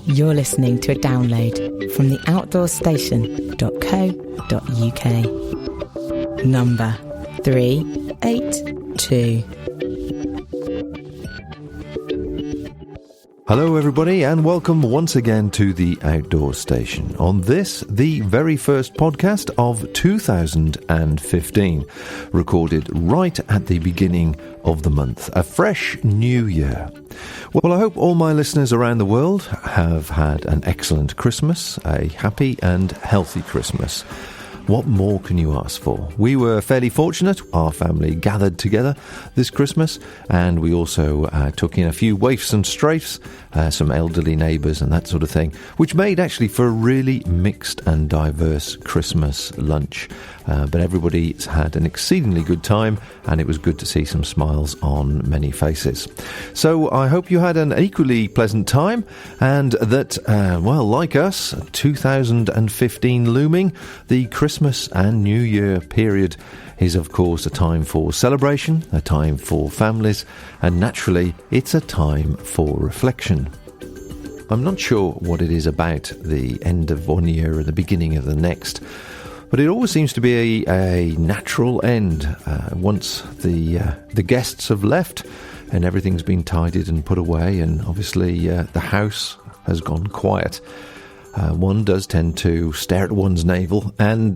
You're listening to a download from theoutdoorstation.co.uk. Number 382. Hello everybody and welcome once again to the Outdoor Station. On this, the very first podcast of 2015, recorded right at the beginning of the month, a fresh new year. Well, I hope all my listeners around the world have had an excellent Christmas, a happy and healthy Christmas. What more can you ask for? We were fairly fortunate. Our family gathered together this Christmas, and we also took in a few waifs and strafes, some elderly neighbours and that sort of thing, which made actually for a really mixed and diverse Christmas lunch. But everybody's had an exceedingly good time, and it was good to see some smiles on many faces. So I hope you had an equally pleasant time, and that, well, like us, 2015 looming, the Christmas and New Year period is, of course, a time for celebration, a time for families, and naturally, it's a time for reflection. I'm not sure what it is about the end of one year and the beginning of the next, but it always seems to be a natural end once the guests have left and everything's been tidied and put away, and obviously the house has gone quiet. One does tend to stare at one's navel and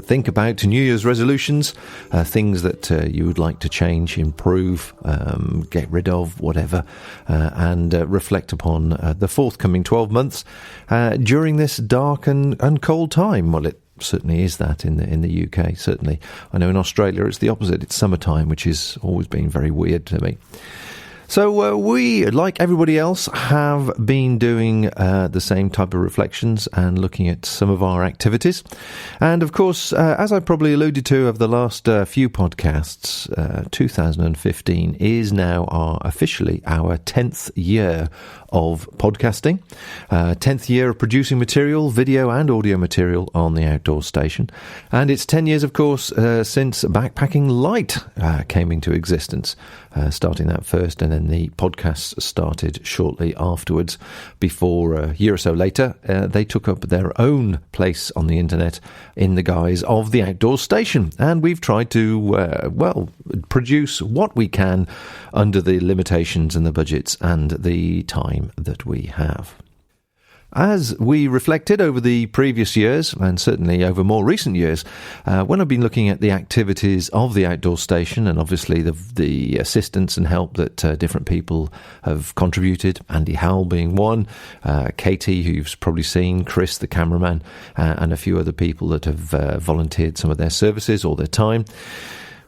think about New Year's resolutions, things that you would like to change, improve, get rid of, whatever, and reflect upon the forthcoming 12 months during this dark and cold time. Well, it certainly is that in the UK, certainly. I know in Australia it's the opposite. It's summertime, which has always been very weird to me. So we, like everybody else, have been doing the same type of reflections and looking at some of our activities. And of course, as I probably alluded to over the last few podcasts, 2015 is now officially our 10th year of podcasting, 10th year of producing material, video and audio material on the Outdoor Station. And it's 10 years, of course, since Backpacking Light came into existence, starting that first, and then the podcasts started shortly afterwards. Before a year or so later, they took up their own place on the internet in the guise of the Outdoor Station. And we've tried to, produce what we can under the limitations and the budgets and the time that we have. As we reflected over the previous years, and certainly over more recent years, when I've been looking at the activities of the Outdoor Station, and obviously the assistance and help that different people have contributed, Andy Howell being one, Katie, who you've probably seen, Chris, the cameraman, and a few other people that have volunteered some of their services or their time,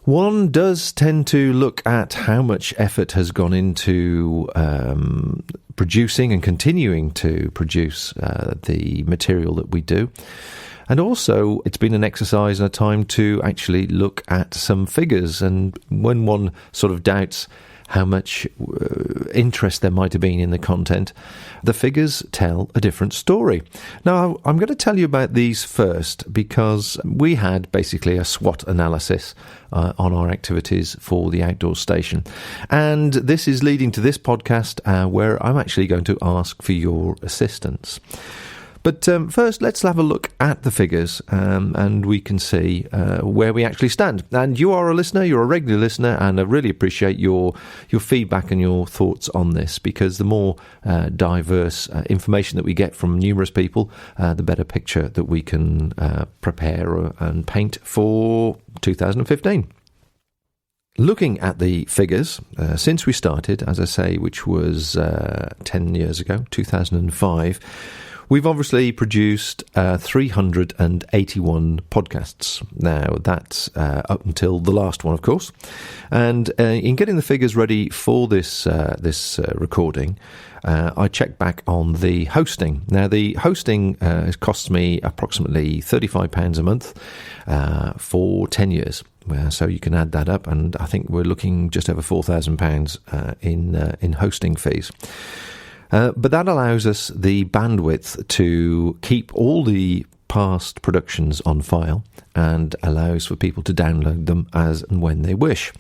one does tend to look at how much effort has gone into producing and continuing to produce the material that we do. And also, it's been an exercise and a time to actually look at some figures. And when one sort of doubts how much interest there might have been in the content, the figures tell a different story. Now, I'm going to tell you about these first because we had basically a SWOT analysis on our activities for the Outdoor Station. And this is leading to this podcast where I'm actually going to ask for your assistance. But first, let's have a look at the figures and we can see where we actually stand. And you are a listener, you're a regular listener, and I really appreciate your feedback and your thoughts on this, because the more diverse information that we get from numerous people, the better picture that we can prepare and paint for 2015. Looking at the figures, since we started, as I say, which was 10 years ago, 2005, we've obviously produced 381 podcasts. Now, that's up until the last one, of course. And in getting the figures ready for this recording, I checked back on the hosting. Now, the hosting costs me approximately £35 a month for 10 years. So you can add that up, and I think we're looking just over £4,000 in hosting fees. But that allows us the bandwidth to keep all the past productions on file and allows for people to download them as and when they wish.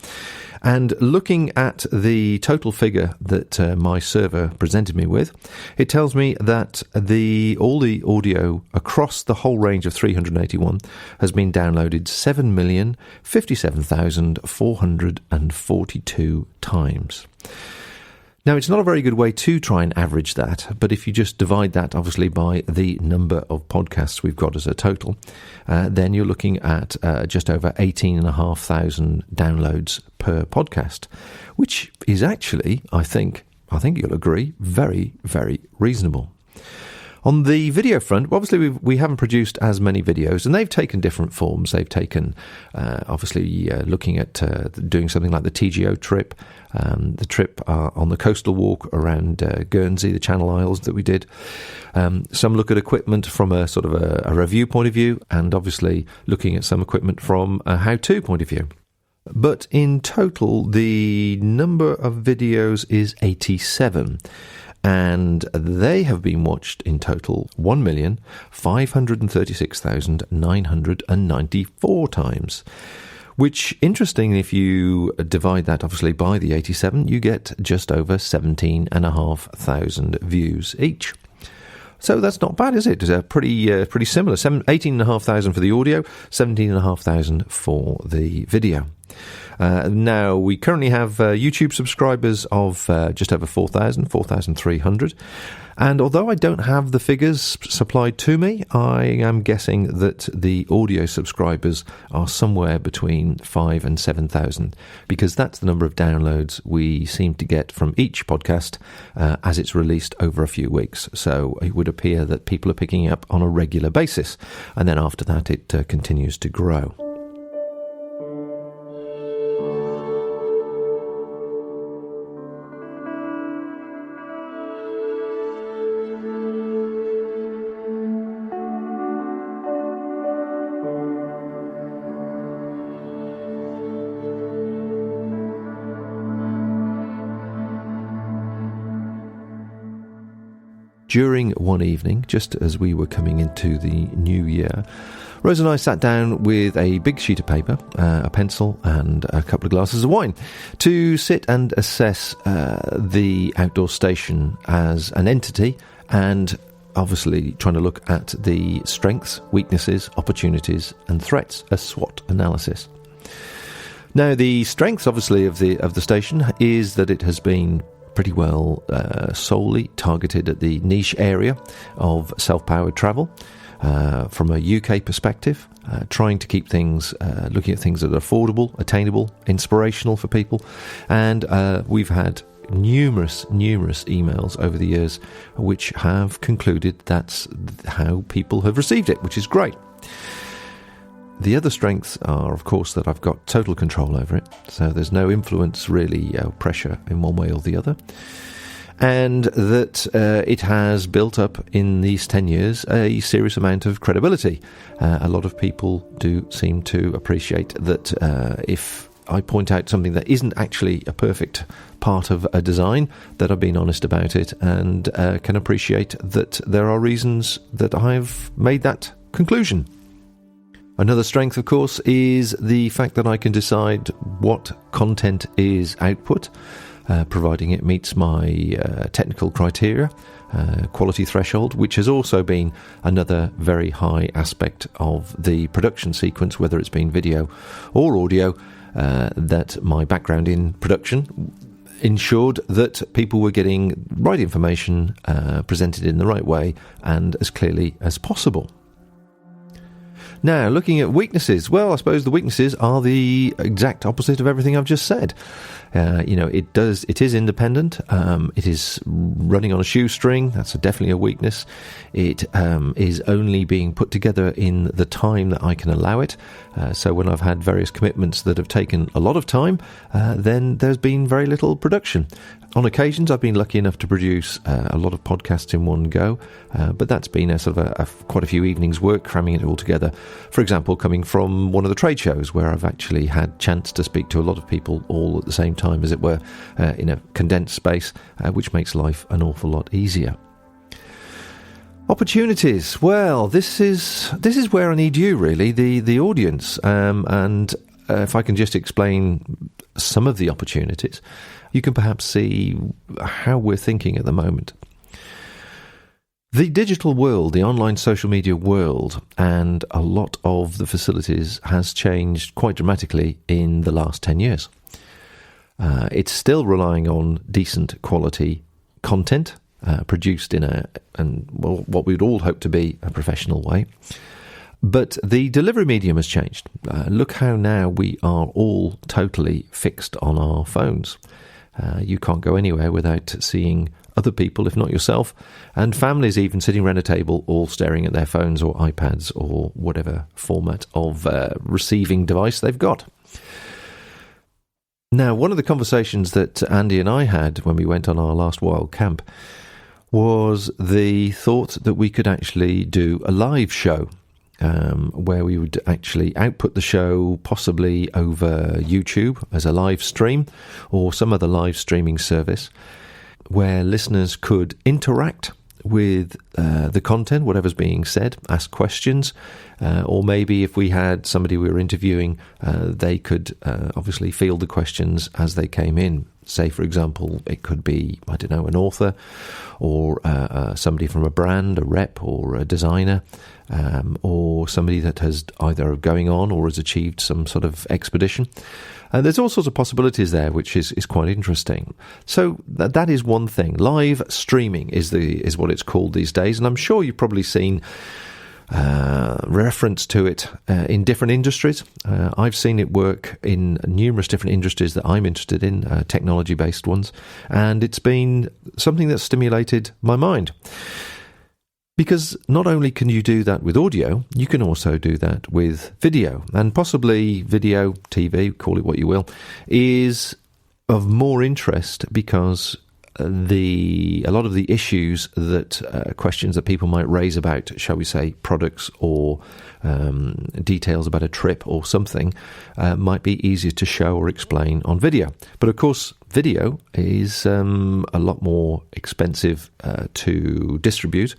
And looking at the total figure that my server presented me with, it tells me that all the audio across the whole range of 381 has been downloaded 7,057,442 times. Now, it's not a very good way to try and average that, but if you just divide that, obviously, by the number of podcasts we've got as a total, then you're looking at just over 18,500 downloads per podcast, which is actually, I think you'll agree, very, very reasonable. On the video front, obviously we haven't produced as many videos, and they've taken different forms. They've taken, looking at doing something like the TGO trip, the trip on the coastal walk around Guernsey, the Channel Isles that we did. Some look at equipment from a sort of a review point of view, and obviously looking at some equipment from a how-to point of view. But in total, the number of videos is 87. And they have been watched in total 1,536,994 times. Which, interesting, if you divide that obviously by the 87, you get just over 17,500 views each. So that's not bad, is it? It's pretty similar. 18,500 for the audio, 17,500 for the video. Now, we currently have YouTube subscribers of just over 4,300. And although I don't have the figures supplied to me, I am guessing that the audio subscribers are somewhere between 5,000 and 7,000, because that's the number of downloads we seem to get from each podcast as it's released over a few weeks. So it would appear that people are picking it up on a regular basis. And then after that, it continues to grow. During one evening, just as we were coming into the new year, Rose and I sat down with a big sheet of paper, a pencil and a couple of glasses of wine to sit and assess the outdoor station as an entity, and obviously trying to look at the strengths, weaknesses, opportunities and threats, a SWOT analysis. Now, the strengths obviously of the station is that it has been pretty well solely targeted at the niche area of self-powered travel from a UK perspective, trying to keep things, looking at things that are affordable, attainable, inspirational for people. And we've had numerous emails over the years which have concluded that's how people have received it, which is great. The other strengths are, of course, that I've got total control over it, so there's no influence, really, pressure in one way or the other, and that it has built up in these 10 years a serious amount of credibility. A lot of people do seem to appreciate that if I point out something that isn't actually a perfect part of a design, that I've been honest about it and can appreciate that there are reasons that I've made that conclusion. Another strength, of course, is the fact that I can decide what content is output, providing it meets my technical criteria, quality threshold, which has also been another very high aspect of the production sequence, whether it's been video or audio, that my background in production ensured that people were getting right information presented in the right way and as clearly as possible. Now, looking at weaknesses, well, I suppose the weaknesses are the exact opposite of everything I've just said. It is independent. It is running on a shoestring. That's definitely a weakness. It is only being put together in the time that I can allow it. So when I've had various commitments that have taken a lot of time, then there's been very little production. On occasions, I've been lucky enough to produce a lot of podcasts in one go, but that's been a sort of quite a few evenings' work, cramming it all together. For example, coming from one of the trade shows where I've actually had chance to speak to a lot of people all at the same time, as it were, in a condensed space, which makes life an awful lot easier. Opportunities. Well, this is where I need you, really, the audience. And if I can just explain some of the opportunities, you can perhaps see how we're thinking at the moment. The digital world, the online social media world, and a lot of the facilities has changed quite dramatically in the last 10 years. It's still relying on decent quality content produced in what we'd all hope to be a professional way. But the delivery medium has changed. Look how now we are all totally fixed on our phones. You can't go anywhere without seeing other people, if not yourself, and families even sitting around a table all staring at their phones or iPads or whatever format of receiving device they've got. Now, one of the conversations that Andy and I had when we went on our last wild camp was the thought that we could actually do a live show where we would actually output the show possibly over YouTube as a live stream or some other live streaming service where listeners could interact with the content, whatever's being said, ask questions, or maybe if we had somebody we were interviewing, they could obviously field the questions as they came in. Say, for example, it could be, I don't know, an author or somebody from a brand, a rep or a designer, or somebody that has either going on or has achieved some sort of expedition. There's all sorts of possibilities there, which is quite interesting. So that is one thing. Live streaming is what it's called these days, and I'm sure you've probably seen reference to it in different industries. I've seen it work in numerous different industries that I'm interested in, technology-based ones, and it's been something that's stimulated my mind. Because not only can you do that with audio, you can also do that with video. And possibly video, TV, call it what you will, is of more interest because a lot of the issues that questions that people might raise about, shall we say, products or details about a trip or something might be easier to show or explain on video. But of course, video is a lot more expensive to distribute.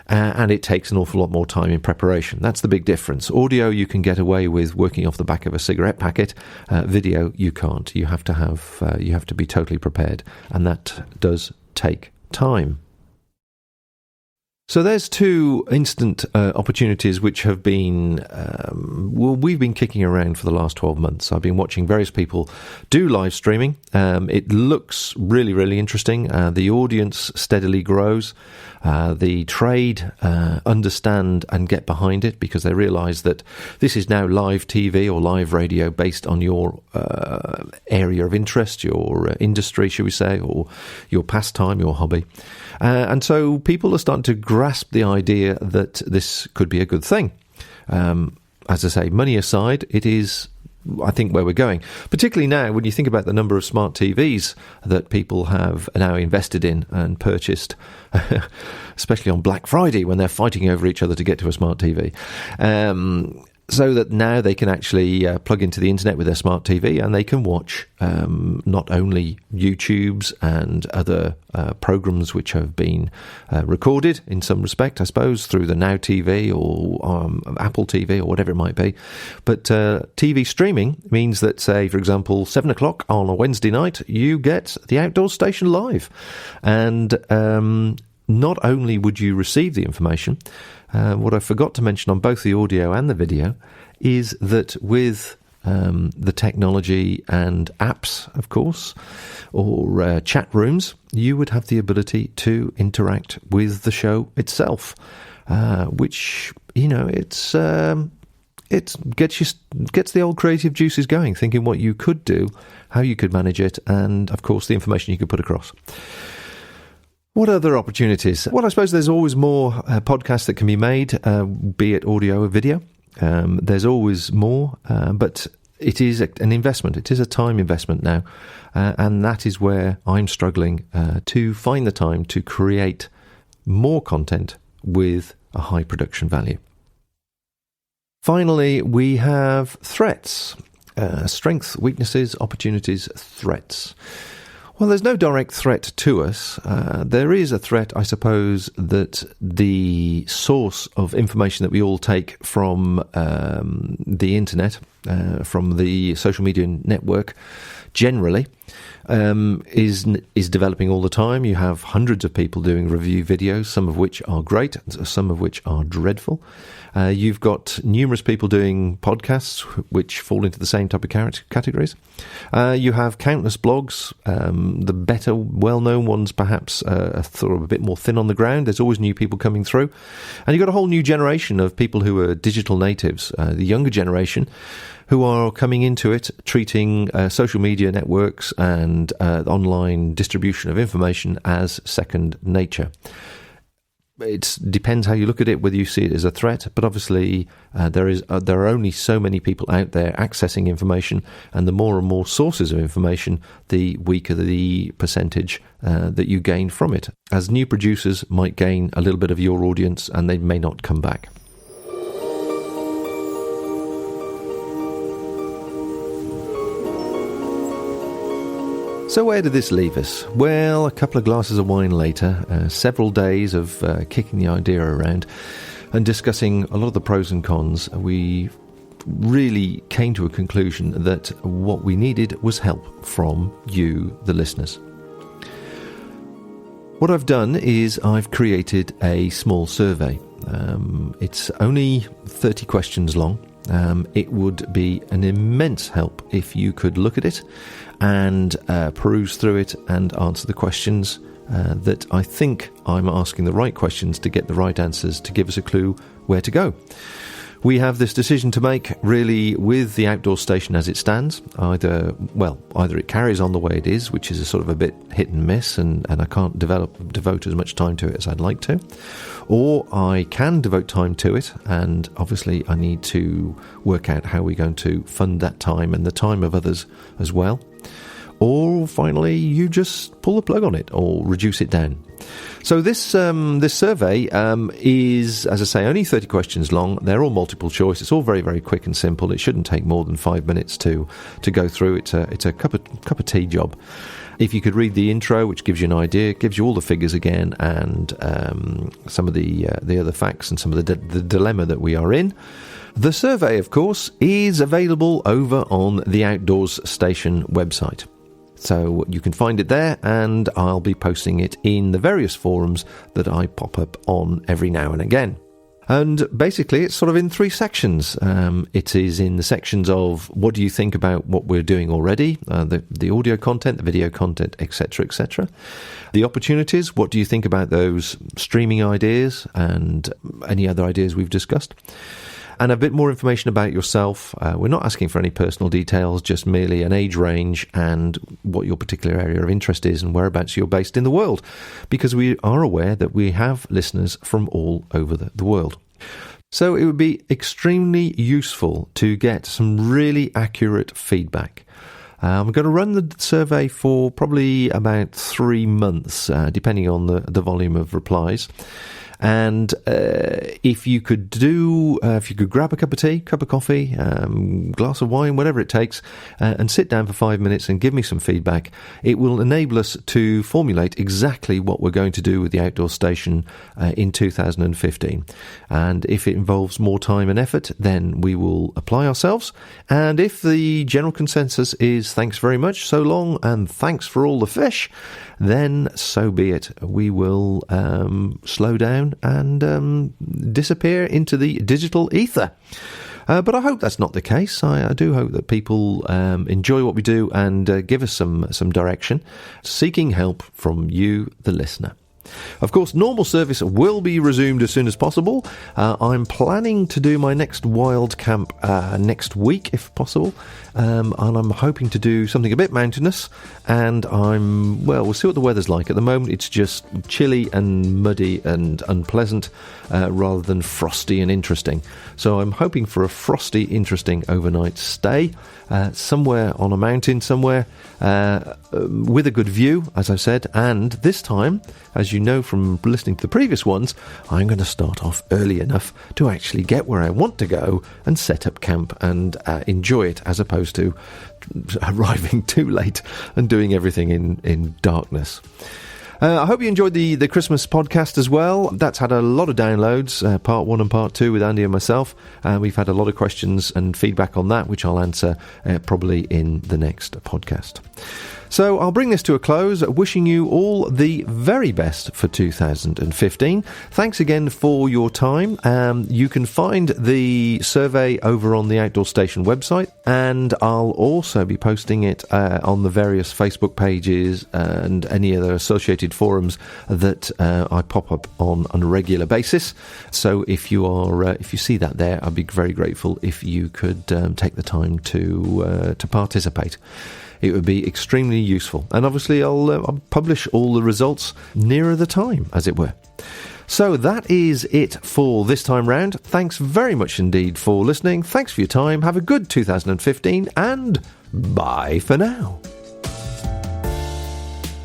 And it takes an awful lot more time in preparation. That's the big difference. Audio, you can get away with working off the back of a cigarette packet. Video, you can't. You have to be totally prepared, and that does take time. So there's two instant opportunities which have been, we've been kicking around for the last 12 months. I've been watching various people do live streaming. It looks really, really interesting. The audience steadily grows. The trade understand and get behind it because they realise that this is now live TV or live radio based on your area of interest, your industry, shall we say, or your pastime, your hobby. And so people are starting to grasp the idea that this could be a good thing. As I say, money aside, it is, I think, where we're going. Particularly now, when you think about the number of smart TVs that people have now invested in and purchased, especially on Black Friday when they're fighting over each other to get to a smart TV. So that now they can actually plug into the internet with their smart TV and they can watch not only YouTubes and other programs which have been recorded in some respect, I suppose, through the Now TV or Apple TV or whatever it might be. But TV streaming means that, say, for example, 7 o'clock on a Wednesday night, you get the Outdoor Station live. And not only would you receive the information, what I forgot to mention on both the audio and the video is that with the technology and apps, of course, or chat rooms, you would have the ability to interact with the show itself, which, you know, it gets the old creative juices going, thinking what you could do, how you could manage it, and, of course, the information you could put across. What other opportunities? Well, I suppose there's always more podcasts that can be made, be it audio or video. There's always more, but it is an investment. It is a time investment now, and that is where I'm struggling to find the time to create more content with a high production value. Finally, we have threats. Strengths, weaknesses, opportunities, threats. Well, there's no direct threat to us. There is a threat, I suppose, that the source of information that we all take from the internet, from the social media network generally, is developing all the time. You have hundreds of people doing review videos, some of which are great, some of which are dreadful. You've got numerous people doing podcasts which fall into the same type of categories. You have countless blogs. The better, well-known ones perhaps are sort of a bit more thin on the ground. There's always new people coming through. And you've got a whole new generation of people who are digital natives, the younger generation, who are coming into it, treating social media networks and online distribution of information as second nature. It depends how you look at it, whether you see it as a threat, but obviously there are only so many people out there accessing information, and the more and more sources of information, the weaker the percentage that you gain from it, as new producers might gain a little bit of your audience and they may not come back. So where did this leave us? Well, a couple of glasses of wine later, several days of kicking the idea around and discussing a lot of the pros and cons, we really came to a conclusion that what we needed was help from you, the listeners. What I've done is I've created a small survey. It's only 30 questions long. It would be an immense help if you could look at it and peruse through it and answer the questions that I think I'm asking the right questions to get the right answers to give us a clue where to go. We have this decision to make really with the outdoor station as it stands. Either it carries on the way it is, which is a sort of a bit hit and miss, and I can't devote as much time to it as I'd like to, or I can devote time to it, and obviously I need to work out how we're going to fund that time and the time of others as well. Or finally, you just pull the plug on it or reduce it down. So this survey is, as I say, only 30 questions long. They're all multiple choice. It's all very, very quick and simple. It shouldn't take more than 5 minutes to go through. It's a cup of tea job. If you could read the intro, which gives you an idea, it gives you all the figures again and some of the other facts and some of the dilemma that we are in. The survey, of course, is available over on the Outdoors Station website. So you can find it there, and I'll be posting it in the various forums that I pop up on every now and again. And basically, it's sort of in three sections. It is in the sections of what do you think about what we're doing already, the audio content, the video content, etc., etc. The opportunities, what do you think about those streaming ideas and any other ideas we've discussed? And a bit more information about yourself. We're not asking for any personal details, just merely an age range and what your particular area of interest is and whereabouts you're based in the world, because we are aware that we have listeners from all over the world. So it would be extremely useful to get some really accurate feedback. I'm going to run the survey for probably about 3 months, depending on the volume of replies. And if you could grab a cup of tea, cup of coffee, glass of wine, whatever it takes, and sit down for 5 minutes and give me some feedback, it will enable us to formulate exactly what we're going to do with the outdoor station in 2015. And if it involves more time and effort, then we will apply ourselves. And if the general consensus is thanks very much, so long, and thanks for all the fish, then so be it. We will slow down and disappear into the digital ether. But I hope that's not the case. I do hope that people enjoy what we do and give us some direction, seeking help from you, the listener. Of course, normal service will be resumed as soon as possible. I'm planning to do my next wild camp next week, if possible, and I'm hoping to do something a bit mountainous, and we'll see what the weather's like. At the moment, it's just chilly and muddy and unpleasant, rather than frosty and interesting. So I'm hoping for a frosty, interesting overnight stay, somewhere on a mountain somewhere, with a good view, as I said, and this time, as you know from listening to the previous ones, I'm going to start off early enough to actually get where I want to go and set up camp and enjoy it, as opposed to arriving too late and doing everything in darkness. I hope you enjoyed the Christmas podcast as well. That's had a lot of downloads, part 1 and part 2 with Andy and myself. We've had a lot of questions and feedback on that, which I'll answer probably in the next podcast. So I'll bring this to a close, wishing you all the very best for 2015. Thanks again for your time. You can find the survey over on the Outdoor Station website, and I'll also be posting it on the various Facebook pages and any other associated forums that I pop up on a regular basis. So if you see that there, I'd be very grateful if you could take the time to participate. It would be extremely useful. And obviously I'll publish all the results nearer the time, as it were. So that is it for this time round. Thanks very much indeed for listening. Thanks for your time. Have a good 2015 and bye for now.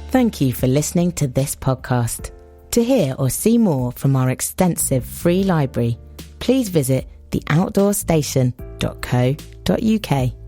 Thank you for listening to this podcast. To hear or see more from our extensive free library, please visit theoutdoorstation.co.uk.